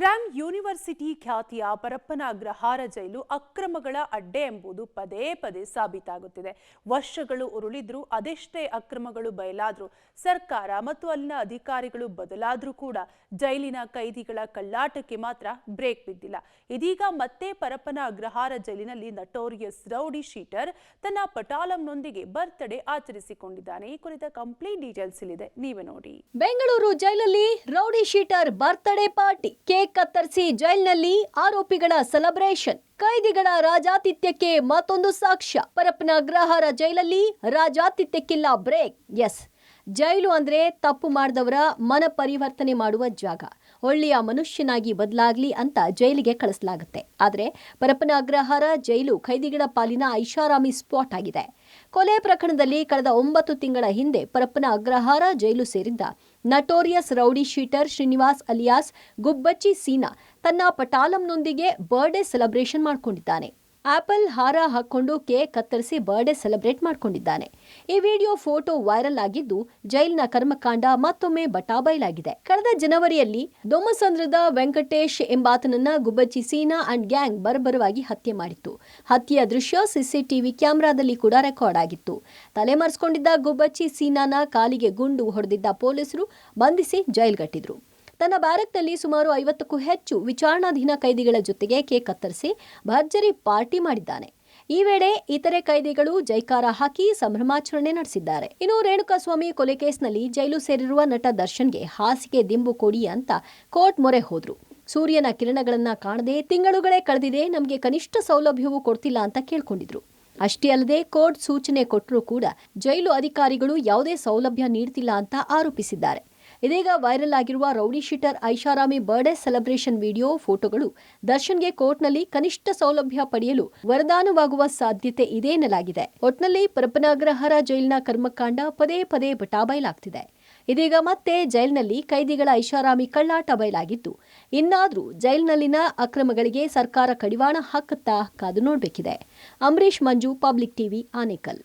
Crime university ಖ್ಯಾತಿಯ ಪರಪ್ಪನ ಅಗ್ರಹಾರ ಜೈಲು ಅಕ್ರಮಗಳ ಅಡ್ಡೆ ಎಂಬುದು ಪದೇ ಪದೇ ಸಾಬೀತಾಗುತ್ತಿದೆ. ವರ್ಷಗಳು ಉರುಳಿದ್ರೂ ಅದೆಷ್ಟೇ ಅಕ್ರಮಗಳು ಬಯಲಾದ್ರೂ ಸರ್ಕಾರ ಮತ್ತು ಅಲ್ಲಿನ ಅಧಿಕಾರಿಗಳು ಬದಲಾದ್ರೂ ಕೂಡ ಜೈಲಿನ ಕೈದಿಗಳ ಕಳ್ಳಾಟಕ್ಕೆ ಮಾತ್ರ ಬ್ರೇಕ್ ಬಿದ್ದಿಲ್ಲ. ಇದೀಗ ಮತ್ತೆ ಪರಪ್ಪನ ಅಗ್ರಹಾರ ಜೈಲಿನಲ್ಲಿ ನಟೋರಿಯಸ್ ರೌಡಿ ಶೀಟರ್ ತನ್ನ ಪಟಾಲಂನೊಂದಿಗೆ ಬರ್ತ್ಡೇ ಆಚರಿಸಿಕೊಂಡಿದ್ದಾನೆ. ಈ ಕುರಿತ ಕಂಪ್ಲೀಟ್ ಡೀಟೇಲ್ಸ್ ಇಲ್ಲಿದೆ, ನೀವೇ ನೋಡಿ. ಬೆಂಗಳೂರು ಜೈಲಲ್ಲಿ rowdy sheeter birthday party, cake ಕತ್ತರಿಸಿ ಜೈಲಿನಲ್ಲಿ ಆರೋಪಿಗಳ ಸೆಲೆಬ್ರೇಷನ್. ಕೈದಿಗಳ ರಾಜಾತಿಥ್ಯಕ್ಕೆ ಮತ್ತೊಂದು ಸಾಕ್ಷ್ಯ. ಪರಪ್ಪನ ಅಗ್ರಹಾರ ಜೈಲಲ್ಲಿ ರಾಜಾತಿಥ್ಯಕ್ಕಿಲ್ಲ ಬ್ರೇಕ್. ಎಸ್, ಜೈಲು ಅಂದ್ರೆ ತಪ್ಪು ಮಾಡಿದವರ ಮನ ಪರಿವರ್ತನೆ ಮಾಡುವ ಜಾಗ. ಒಳ್ಳೆಯ ಮನುಷ್ಯನಾಗಿ ಬದಲಾಗ್ಲಿ ಅಂತ ಜೈಲಿಗೆ ಕಳಿಸಲಾಗುತ್ತೆ. ಆದರೆ ಪರಪ್ಪನ ಅಗ್ರಹಾರ ಜೈಲು ಖೈದಿಗಳ ಪಾಲಿನ ಐಷಾರಾಮಿ ಸ್ಪಾಟ್ ಆಗಿದೆ. ಕೊಲೆ ಪ್ರಕರಣದಲ್ಲಿ ಕಳೆದ 9 ತಿಂಗಳ ಹಿಂದೆ ಪರಪ್ಪನ ಅಗ್ರಹಾರ ಜೈಲು ಸೇರಿದ್ದ notorious rowdy sheeter Srinivas alias Gubbachchi Seena ತನ್ನ ಪಟಾಲಂನೊಂದಿಗೆ ಬರ್ಡೇ ಸೆಲೆಬ್ರೇಷನ್ ಮಾಡಿಕೊಂಡಿದ್ದಾನೆ. ಆಪಲ್ ಹಾರ ಹಾಕೊಂಡು ಕೇಕ್ ಕತ್ತರಿಸಿ ಬರ್ಡೇ ಸೆಲೆಬ್ರೇಟ್ ಮಾಡಿಕೊಂಡಿದ್ದಾನೆ. ಈ ವಿಡಿಯೋ ಫೋಟೋ ವೈರಲ್ ಆಗಿದ್ದು ಜೈಲಿನ ಕರ್ಮಕಾಂಡ ಮತ್ತೊಮ್ಮೆ ಬಟಾಬೈಲಾಗಿದೆ. ಕಳೆದ ಜನವರಿಯಲ್ಲಿ ದೊಮ್ಮಸಂದ್ರದ ವೆಂಕಟೇಶ್ ಎಂಬಾತನನ್ನ ಗುಬ್ಬಚ್ಚಿ ಸೀನಾ ಅಂಡ್ ಗ್ಯಾಂಗ್ ಬರ್ಬರವಾಗಿ ಹತ್ಯೆ ಮಾಡಿತ್ತು. ಹತ್ಯೆಯ ದೃಶ್ಯ ಸಿಸಿಟಿವಿ ಕ್ಯಾಮೆರಾದಲ್ಲಿ ಕೂಡ ರೆಕಾರ್ಡ್ ಆಗಿತ್ತು. ತಲೆಮರೆಸಿಕೊಂಡಿದ್ದ ಗುಬ್ಬಚ್ಚಿ ಸೀನಾನ ಕಾಲಿಗೆ ಗುಂಡು ಹೊಡೆದಿದ್ದ ಪೊಲೀಸರು ಬಂಧಿಸಿ ಜೈಲ್ಗಟ್ಟಿದ್ರು. ತನ್ನ ಬ್ಯಾರಕ್ನಲ್ಲಿ ಸುಮಾರು 50ಕ್ಕೂ ಹೆಚ್ಚು ವಿಚಾರಣಾಧೀನ ಕೈದಿಗಳ ಜೊತೆಗೆ ಕೇಕ್ ಕತ್ತರಿಸಿ ಭರ್ಜರಿ ಪಾರ್ಟಿ ಮಾಡಿದ್ದಾನೆ. ಈ ವೇಳೆ ಇತರೆ ಕೈದಿಗಳು ಜೈಕಾರ ಹಾಕಿ ಸಂಭ್ರಮಾಚರಣೆ ನಡೆಸಿದ್ದಾರೆ. ಇನ್ನು ರೇಣುಕಾಸ್ವಾಮಿ ಕೊಲೆ ಕೇಸ್ನಲ್ಲಿ ಜೈಲು ಸೇರಿರುವ ನಟ ದರ್ಶನ್ಗೆ ಹಾಸಿಗೆ ದಿಂಬು ಕೊಡಿ ಅಂತ ಕೋರ್ಟ್ ಮೊರೆ ಹೋದ್ರು. ಸೂರ್ಯನ ಕಿರಣಗಳನ್ನ ಕಾಣದೆ ತಿಂಗಳುಗಳೇ ಕಳೆದಿದೆ, ನಮಗೆ ಕನಿಷ್ಠ ಸೌಲಭ್ಯವೂ ಕೊಡ್ತಿಲ್ಲ ಅಂತ ಕೇಳ್ಕೊಂಡಿದ್ರು. ಅಷ್ಟೇ ಅಲ್ಲದೆ ಕೋರ್ಟ್ ಸೂಚನೆ ಕೊಟ್ಟರೂ ಕೂಡ ಜೈಲು ಅಧಿಕಾರಿಗಳು ಯಾವುದೇ ಸೌಲಭ್ಯ ನೀಡ್ತಿಲ್ಲ ಅಂತ ಆರೋಪಿಸಿದ್ದಾರೆ. ಇದೀಗ ವೈರಲ್ ಆಗಿರುವ ರೌಡಿ ಶೀಟರ್ ಐಷಾರಾಮಿ ಬರ್ಡೇ ಸೆಲೆಬ್ರೇಷನ್ ವಿಡಿಯೋ ಫೋಟೋಗಳು ದರ್ಶನ್ಗೆ ಕೋರ್ಟ್ನಲ್ಲಿ ಕನಿಷ್ಠ ಸೌಲಭ್ಯ ಪಡೆಯಲು ವರದಾನವಾಗುವ ಸಾಧ್ಯತೆ ಇದೆ ಎನ್ನಲಾಗಿದೆ. ಒಟ್ನಲ್ಲಿ ಪರಪ್ಪನ ಅಗ್ರಹಾರ ಜೈಲಿನ ಕರ್ಮಕಾಂಡ ಪದೇ ಪದೇ ಬಟಾಬೈಲಾಗ್ತಿದೆ. ಇದೀಗ ಮತ್ತೆ ಜೈಲಿನಲ್ಲಿ ಕೈದಿಗಳ ಐಷಾರಾಮಿ ಕಳ್ಳಾಟ ಬಯಲಾಗಿದ್ದು, ಇನ್ನಾದ್ರೂ ಜೈಲಿನಲ್ಲಿನ ಅಕ್ರಮಗಳಿಗೆ ಸರ್ಕಾರ ಕಡಿವಾಣ ಹಾಕುತ್ತಾ ಕಾದು ನೋಡಬೇಕಿದೆ. ಅಂಬರೀಶ್ ಮಂಜು, ಪಬ್ಲಿಕ್ ಟಿವಿ, ಆನೇಕಲ್.